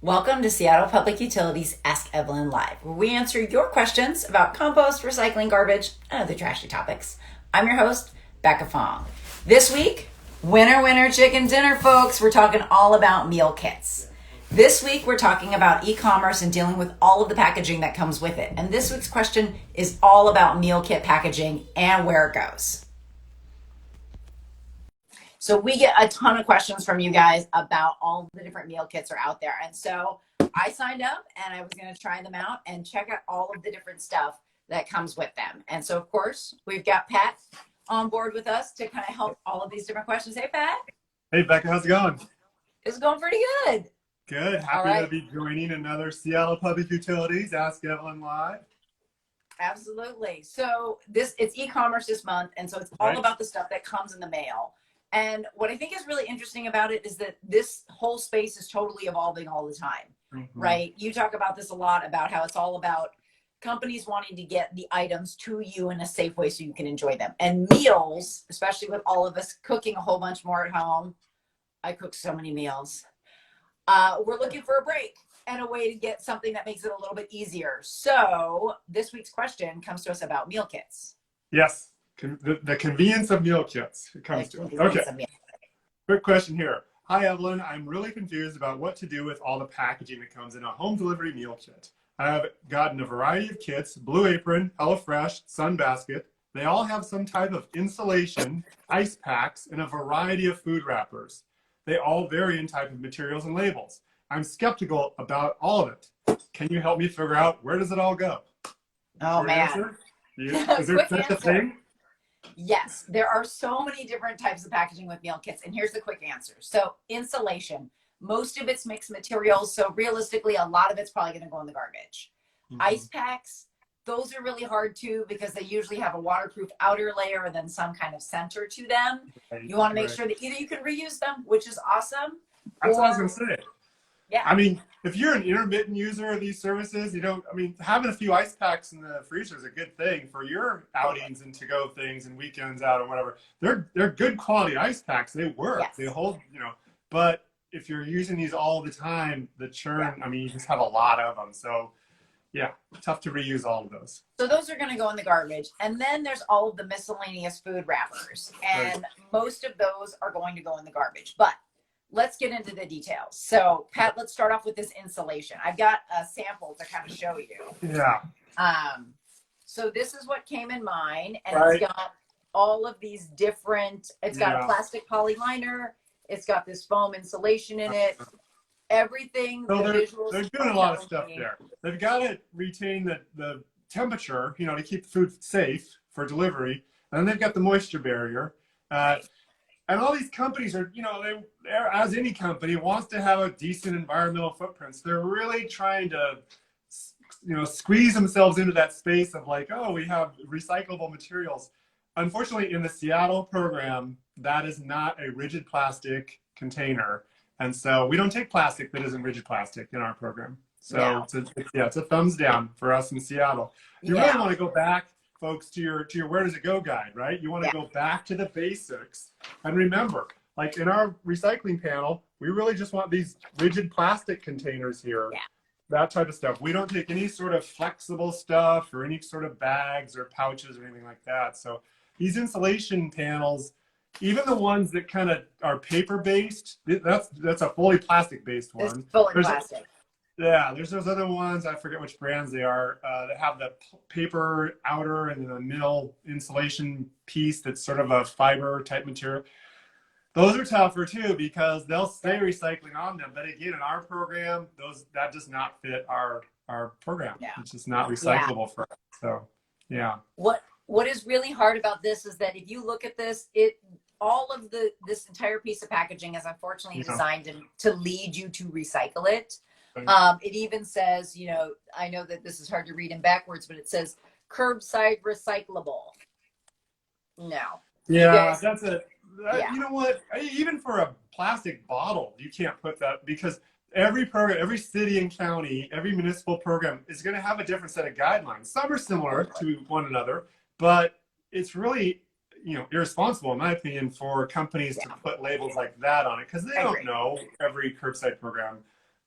Welcome to Seattle Public Utilities Ask Evelyn Live, where we answer your questions about compost, recycling, garbage, and other trashy topics. I'm your host, Becca Fong. This week, winner chicken dinner, folks. We're talking all about meal kits. This week, we're talking about e-commerce and dealing with all of the packaging that comes with it. And this week's question is all about meal kit packaging and where it goes. So we get a ton of questions from you guys about all the different meal kits are out there. And so I signed up and I was going to try them out and check out all of the different stuff that comes with them. And so, of course, we've got Pat on board with us to kind of help all of these different questions. Hey, Pat. Hey, Becca, how's it going? It's going pretty good. Good. Happy to be joining another Seattle Public Utilities Ask Evelyn Live. Absolutely. So it's e-commerce this month. And so it's all about the stuff that comes in the mail. And what I think is really interesting about it is that this whole space is totally evolving all the time, right? You talk about this a lot, about how it's all about companies wanting to get the items to you in a safe way so you can enjoy them. And meals, especially with all of us cooking a whole bunch more at home. I cook so many meals. We're looking for a break and a way to get something that makes it a little bit easier. So this week's question comes to us about meal kits. Yes. The convenience of meal kits. It comes to us. Okay. Quick question here. Hi, Evelyn. I'm really confused about what to do with all the packaging that comes in a home delivery meal kit. I have gotten a variety of kits: Blue Apron, HelloFresh, Sunbasket. They all have some type of insulation, ice packs, and a variety of food wrappers. They all vary in type of materials and labels. I'm skeptical about all of it. Can you help me figure out where does it all go? Oh, man. Is there such a thing? Yes, there are so many different types of packaging with meal kits, and here's the quick answer. So insulation, most of it's mixed materials, so realistically a lot of it's probably going to go in the garbage. Ice packs, those are really hard too because they usually have a waterproof outer layer and then some kind of center to them. You want to make sure that either you can reuse them, which is awesome. That's what I was going to say. Yeah. I mean, if you're an intermittent user of these services, having a few ice packs in the freezer is a good thing for your outings and to-go things and weekends out or whatever. They're good quality ice packs. They work. Yes. They hold, but if you're using these all the time, the churn, you just have a lot of them. So yeah, tough to reuse all of those. So those are going to go in the garbage. And then there's all of the miscellaneous food wrappers. And most of those are going to go in the garbage. But let's get into the details. So, Pat, let's start off with this insulation. I've got a sample to kind of show you. Yeah. So this is what came in mine, and it's got all of these different, it's got a plastic poly liner, it's got this foam insulation in it, everything. So they're doing a lot of stuff there. They've got to retain the temperature, to keep food safe for delivery. And then they've got the moisture barrier. And all these companies are, they're, as any company wants to have a decent environmental footprint. So they're really trying to, squeeze themselves into that space of like, oh, we have recyclable materials. Unfortunately, in the Seattle program, that is not a rigid plastic container. And so we don't take plastic that isn't rigid plastic in our program. So it's a thumbs down for us in Seattle. You really want to go back, folks, to your where does it go guide, right? You want to go back to the basics and remember, like in our recycling panel, we really just want these rigid plastic containers here, that type of stuff. We don't take any sort of flexible stuff or any sort of bags or pouches or anything like that. So these insulation panels, even the ones that kind of are paper based, that's a fully plastic based one. It's fully plastic. There's those other ones, I forget which brands they are, that have the paper outer and then a middle insulation piece that's sort of a fiber type material. Those are tougher too because they'll stay recycling on them. But again, in our program, that does not fit our program. Yeah. It's just not recyclable for us. So, yeah. What is really hard about this is that if you look at this, this entire piece of packaging is unfortunately designed to lead you to recycle it. It even says, I know that this is hard to read in backwards, but it says curbside recyclable. No. Yeah, you know what? Even for a plastic bottle, you can't put that because every program, every city and county, every municipal program is going to have a different set of guidelines. Some are similar to one another, but it's really, irresponsible, in my opinion, for companies to put labels like that on it because they don't know every curbside program.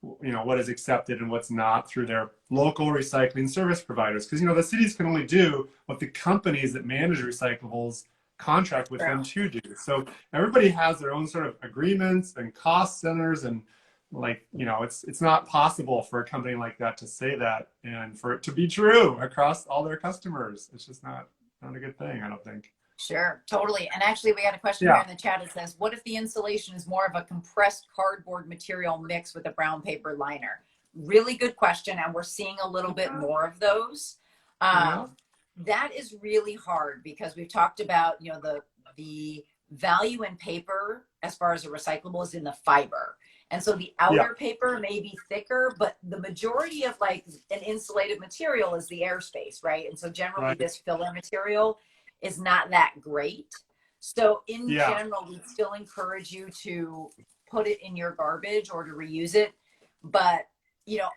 what is accepted and what's not through their local recycling service providers. Because, the cities can only do what the companies that manage recyclables contract with them to do. So everybody has their own sort of agreements and cost centers, and it's not possible for a company like that to say that and for it to be true across all their customers. It's just not a good thing, I don't think. Sure, totally. And actually, we got a question here in the chat. It says, what if the insulation is more of a compressed cardboard material mixed with a brown paper liner? Really good question. And we're seeing a little bit more of those. That is really hard because we've talked about, the value in paper as far as a recyclable is in the fiber. And so the outer paper may be thicker, but the majority of like an insulated material is the airspace, right? And so generally this filler material is not that great. So in general, we still encourage you to put it in your garbage or to reuse it. But,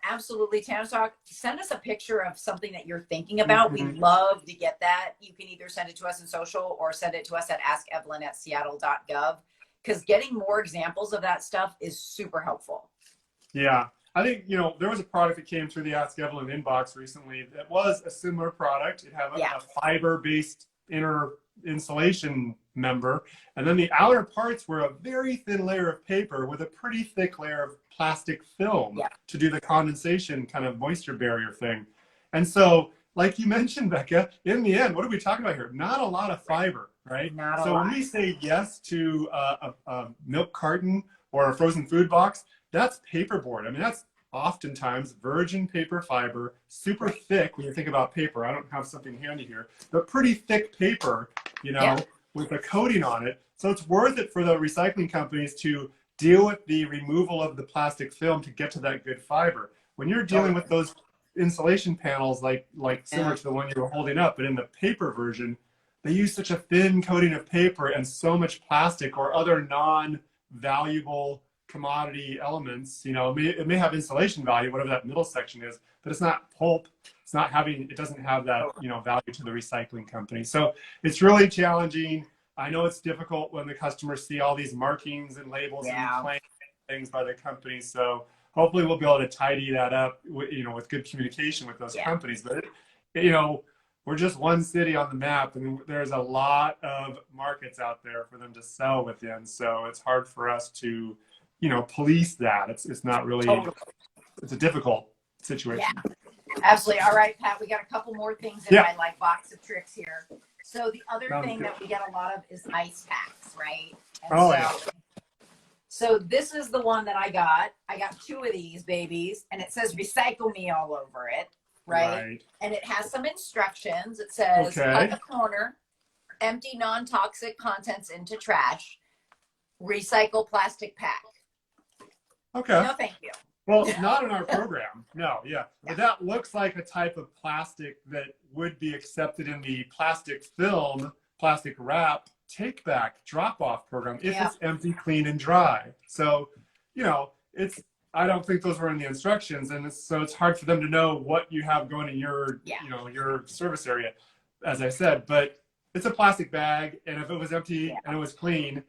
absolutely, Tana Talk, send us a picture of something that you're thinking about. We'd love to get that. You can either send it to us in social or send it to us at askevelyn@seattle.gov, because getting more examples of that stuff is super helpful. Yeah. I think, there was a product that came through the Ask Evelyn inbox recently that was a similar product. It had a fiber-based inner insulation member, and then the outer parts were a very thin layer of paper with a pretty thick layer of plastic film to do the condensation kind of moisture barrier thing. And so, like you mentioned, Becca, in the end, what are we talking about here? Not a lot of fiber, right? So when we say yes to a milk carton or a frozen food box, that's paperboard. I mean, that's oftentimes virgin paper fiber, super thick when you think about paper. I don't have something handy here, but pretty thick paper, with a coating on it. So it's worth it for the recycling companies to deal with the removal of the plastic film to get to that good fiber. When you're dealing with those insulation panels, like similar to the one you were holding up, but in the paper version, they use such a thin coating of paper and so much plastic or other non-valuable commodity elements. It may have insulation value, whatever that middle section is, but it's not pulp. It doesn't have that, value to the recycling company. So it's really challenging. I know it's difficult when the customers see all these markings and labels and claims things by the company. So hopefully we'll be able to tidy that up, with good communication with those companies. But, we're just one city on the map, and there's a lot of markets out there for them to sell within. So it's hard for us to, police that. It's not really, it's a difficult situation. Yeah, absolutely. All right, Pat, we got a couple more things in my box of tricks here. So the other thing that we get a lot of is ice packs, right? And so this is the one that I got. I got 2 of these babies, and it says "Recycle Me" all over it, right? And it has some instructions. It says, cut a corner, empty non-toxic contents into trash, recycle plastic pack. Okay. No, thank you. Well, not in our program. No, But that looks like a type of plastic that would be accepted in the plastic film, plastic wrap, take back, drop off program if it's empty, clean, and dry. So, I don't think those were in the instructions, and so it's hard for them to know what you have going in your, your service area, as I said. But it's a plastic bag, and if it was empty and it was clean,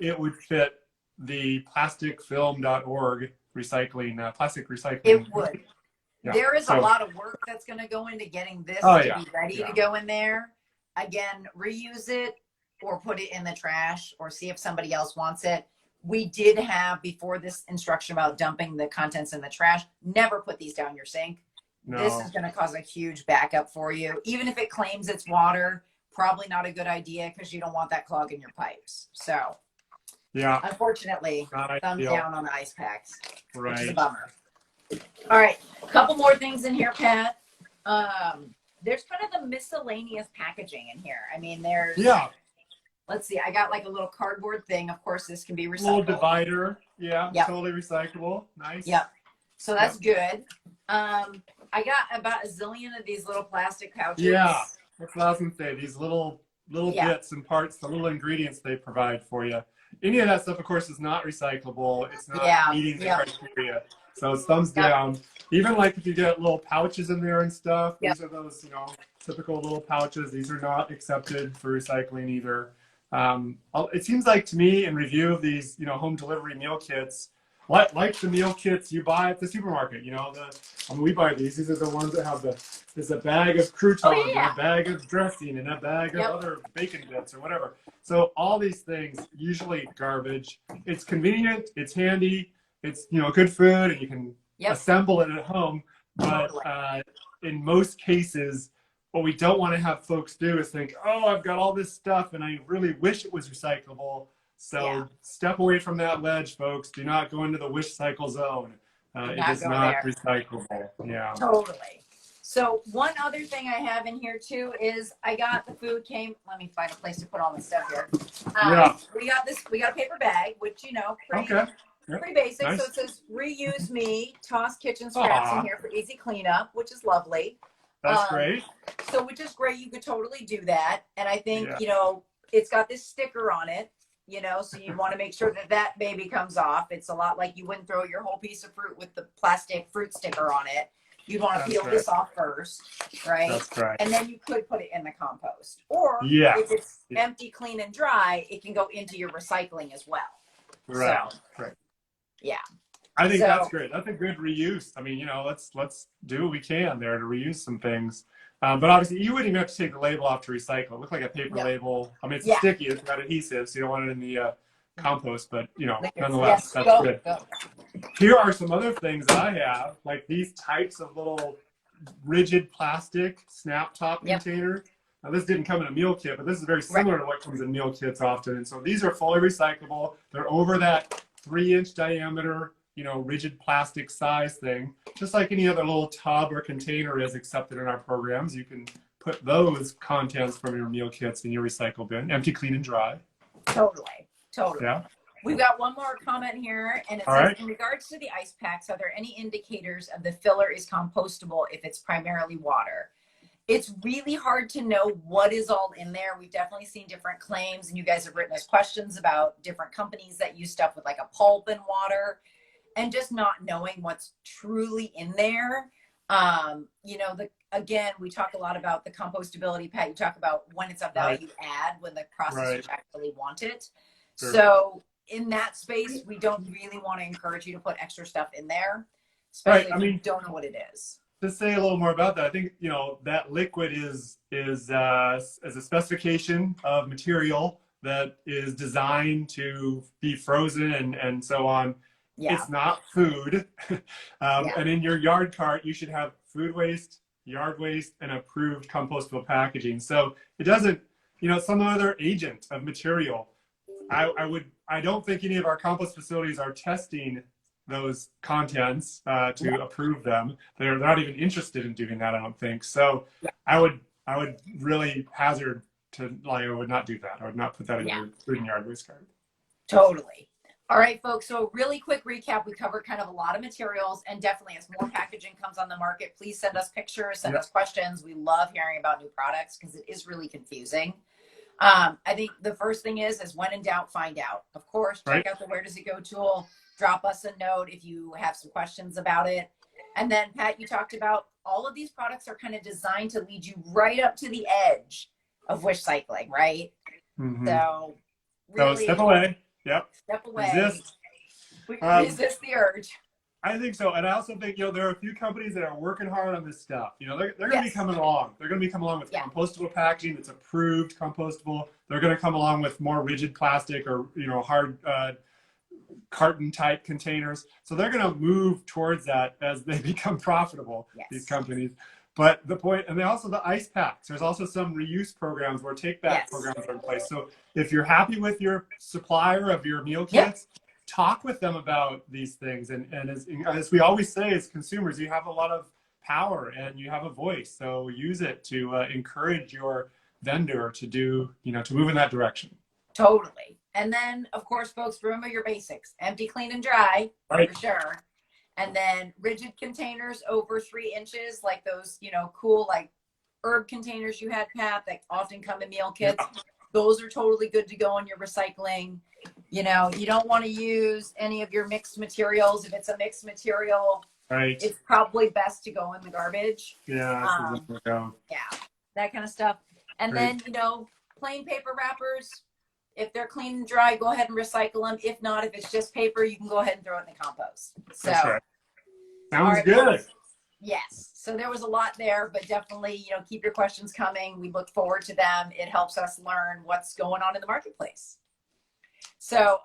it would fit the plasticfilm.org recycling, plastic recycling. It would. There is a lot of work that's going to go into getting this to be ready to go in there. Again, reuse it or put it in the trash or see if somebody else wants it. We did have, before this instruction about dumping the contents in the trash, never put these down your sink. No. This is going to cause a huge backup for you. Even if it claims it's water, probably not a good idea because you don't want that clogging your pipes. So, unfortunately, thumbs down on the ice packs, which is a bummer. All right, a couple more things in here, Pat. There's kind of the miscellaneous packaging in here. I mean, there's let's see, I got like a little cardboard thing. Of course, this can be recycled. Little divider, totally recyclable. Nice. So that's good. I got about a zillion of these little plastic pouches. Yeah, that's what I was gonna say. These little bits and parts, the little ingredients they provide for you. Any of that stuff, of course, is not recyclable. It's not meeting the criteria. So it's thumbs down. Even like if you get little pouches in there and stuff, these are those, typical little pouches. These are not accepted for recycling either. It seems like to me, in review of these, home delivery meal kits, like the meal kits you buy at the supermarket. You know, we buy these. These are the ones that have there's a bag of croutons and a bag of dressing and a bag of other bacon bits or whatever. So all these things, usually garbage. It's convenient. It's handy. It's, you know, good food, and you can assemble it at home. But in most cases, what we don't want to have folks do is think, oh, I've got all this stuff and I really wish it was recyclable. So step away from that ledge, folks. Do not go into the wish cycle zone. It is not recyclable. Yeah. Totally. So one other thing I have in here too is I got the food came. Let me find a place to put all my stuff here. We got a paper bag, which, you know, pretty basic. Nice. So it says reuse me, toss kitchen scraps in here for easy cleanup, which is lovely. That's great. So which is great. You could totally do that. And I think, you know, it's got this sticker on it, you know, so you want to make sure that that baby comes off. It's a lot like you wouldn't throw your whole piece of fruit with the plastic fruit sticker on it. You'd want to peel this off first, right? That's right. And then you could put it in the compost. Or if it's empty, clean, and dry, it can go into your recycling as well. Right. So, right. Yeah. I think that's great. That's a good reuse. I mean, you know, let's do what we can there to reuse some things. But obviously, you wouldn't even have to take the label off to recycle. It looked like a paper label. I mean, it's sticky. It's got adhesive, so you don't want it in the compost. But, you know, nonetheless, that's good. Here are some other things I have, like these types of little rigid plastic snap top containers. Now, this didn't come in a meal kit, but this is very similar to what comes in meal kits often. And so these are fully recyclable. They're over that 3-inch diameter, you know, rigid plastic size thing. Just like any other little tub or container is accepted in our programs, you can put those contents from your meal kits in your recycle bin, empty, clean, and dry. Totally. Yeah. We've got one more comment here, and it says, in regards to the ice packs, are there any indicators of the filler is compostable if it's primarily water? It's really hard to know what is all in there. We've definitely seen different claims, and you guys have written us questions about different companies that use stuff with like a pulp and water, and just not knowing what's truly in there. You know, again, we talk a lot about the compostability, Pat. You talk about when it's a value add, when the processors actually want it. Sure. So in that space, we don't really want to encourage you to put extra stuff in there, especially if you don't know what it is. To say a little more about that, I think, you know, that liquid is a specification of material that is designed to be frozen and so on. It's not food. And in your yard cart, you should have food waste, yard waste, and approved compostable packaging. So it doesn't, you know, some other agent of material. I don't think any of our compost facilities are testing those contents to approve them. They're not even interested in doing that, I don't think. So I would really hazard to, like, I would not do that. I would not put that in your food and yard waste cart. Totally. All right, folks. So really quick recap. We covered kind of a lot of materials, and definitely as more packaging comes on the market, please send us pictures, send us questions. We love hearing about new products because it is really confusing. I think the first thing is when in doubt, find out. Of course, check out the Where Does It Go tool. Drop us a note if you have some questions about it. And then, Pat, you talked about all of these products are kind of designed to lead you right up to the edge of wish cycling, right? So really step away. Step away. Resist the urge. I think so. And I also think, you know, there are a few companies that are working hard on this stuff. You know, they're going to be coming along. They're going to be coming along with compostable packaging that's approved compostable. They're going to come along with more rigid plastic or, you know, hard carton type containers. So they're going to move towards that as they become profitable, these companies. But the point, and they also the ice packs. There's also some reuse programs where take back programs are in place. So if you're happy with your supplier of your meal kits, talk with them about these things. And as we always say, as consumers, you have a lot of power and you have a voice. So use it to encourage your vendor to do, you know, to move in that direction. Totally. And then, of course, folks, remember your basics. Empty, clean, and dry, for sure. And then rigid containers over 3 inches, like those, you know, cool, like herb containers you had, Pat, that often come in meal kits. Those are totally good to go in your recycling. You know, you don't want to use any of your mixed materials. If it's a mixed material, it's probably best to go in the garbage. Yeah, that kind of stuff. And then, you know, plain paper wrappers, If they're clean and dry, go ahead and recycle them. If not, if it's just paper, you can go ahead and throw it in the compost. So, That's right. Sounds all right, good. yes. So there was a lot there, but definitely, you know, keep your questions coming. We look forward to them. It helps us learn what's going on in the marketplace. So,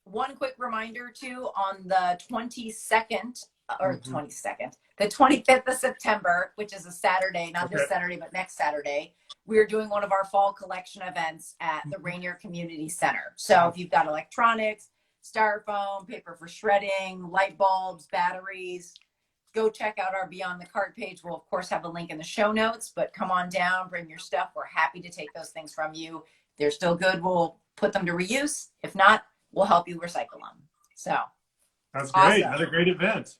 one quick reminder too, on the 22nd or 22nd, the 25th of September, which is a Saturday, not this Saturday, but next Saturday, we are doing one of our fall collection events at the Rainier Community Center. So if you've got electronics, styrofoam, paper for shredding, light bulbs, batteries, go check out our Beyond the Cart page. We'll of course have a link in the show notes, but come on down, bring your stuff. We're happy to take those things from you. If they're still good, we'll put them to reuse. If not, we'll help you recycle them. So that's great. awesome. Another great event.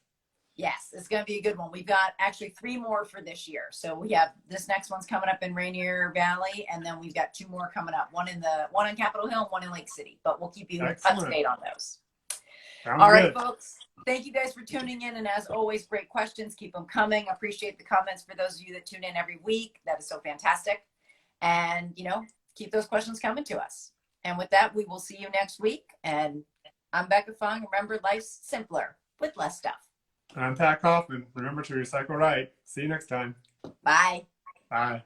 Yes, it's going to be a good one. We've got actually 3 more for this year. So we have this next one's coming up in Rainier Valley, and then we've got 2 more coming up. One in Capitol Hill, one in Lake City. But we'll keep you up to date on those. Sounds all right, good. folks. Thank you guys for tuning in, and as always, great questions. Keep them coming. Appreciate the comments for those of you that tune in every week. That is so fantastic. And you know, keep those questions coming to us. And with that, we will see you next week. And I'm Becca Fung. Remember, life's simpler with less stuff. I'm Pat Kaufman. Remember to recycle right. See you next time. Bye. Bye.